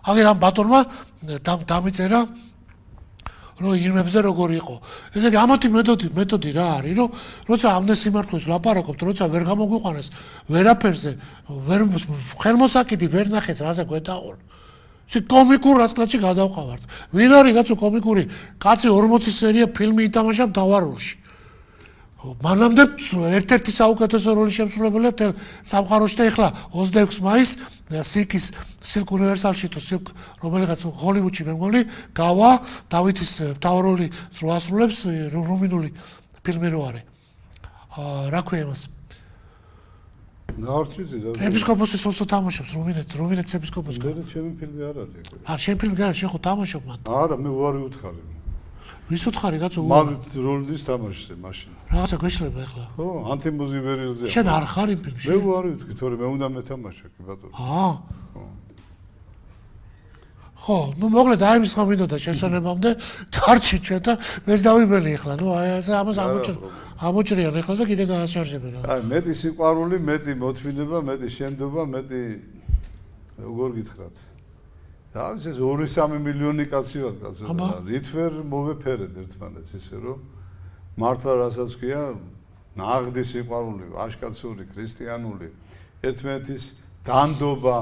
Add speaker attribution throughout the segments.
Speaker 1: აგერ ამ ბატონმა დამიწერა რომ ირმებზე როგორ იყო. ესე იგი ამათი მეთოდი რა არის, რომ როცა ამდენ სიმართლეს ლაპარაკობთ, როცა ვერ გამოგვიყვანეს ვერაფერზე, ვერ ხელმოსაკიდი ვერ ნახეს, რაზე გვეტაყორ. ისე კომიკურ რაცკლადში გადავყავართ. ვინ არის კაცო კომიკური? კაცი 40 სერია ფილმი ითამაშა მთავარ როლში. მანამდე ერთ-ერთი საუკეთესო როლის შემსრულებელია მთელ სამყაროში და ეხლა 26 მაისს Silk Universal-ში თუ Silk რომელიღაც ჰოლივუდში მე მგონი გავა დავითის მთავარ როლს რო ასრულებს რუმინული ფილმი რო არის. რა ქვია იმას? ეპისკოპოსის როლს თამაშობს რუმინეთის ეპისკოპოსი.
Speaker 2: ჩემი ფილმი არ არის.
Speaker 1: არ შენ ფილმი არ შენ ხო თამაშობ მან?
Speaker 2: არა, მე უარი უთხარი.
Speaker 1: ვის უთხარი კაცო?
Speaker 2: მაგ როლს თამაშზე მაშინ.
Speaker 1: რაღაცა გვეშლება ახლა.
Speaker 2: ხო, ანტიმოზიბერიელზე.
Speaker 1: შენ არ ხარ იმ ფილმში?
Speaker 2: მე უარი ვთქვი, თორე მე უნდა მეთამაშო კი ბატონო.
Speaker 1: ხო, ნუ მოკლედ აი იმის ხომ მინდოდა შესვენებამდე დარჩი ჩვენ და მეც დავიბელი ახლა, ნუ აი ამას ამოჭრიან ახლა და კიდე გააშარჟებენ რა.
Speaker 2: აი მეტი სიყვარული, მეტი მოთმინება, მეტი შენდობა, მეტი როგორ გითხრათ. და ეს 2-3 მილიონი კაცი ვარ კაცო. რითვერ მოვეფერეთ ერთმანეთს ისე რომ მართლა რასაც ქვია ნაღდი სიყვარული, აშკაცური, ქრისტიანული, ერთმანეთის დანდობა.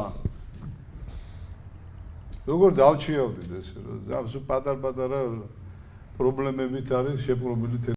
Speaker 2: როგორ დავჩიავდით ესე რომ ზავს პატარ-პატარა პრობლემებით არის შეპყრობილი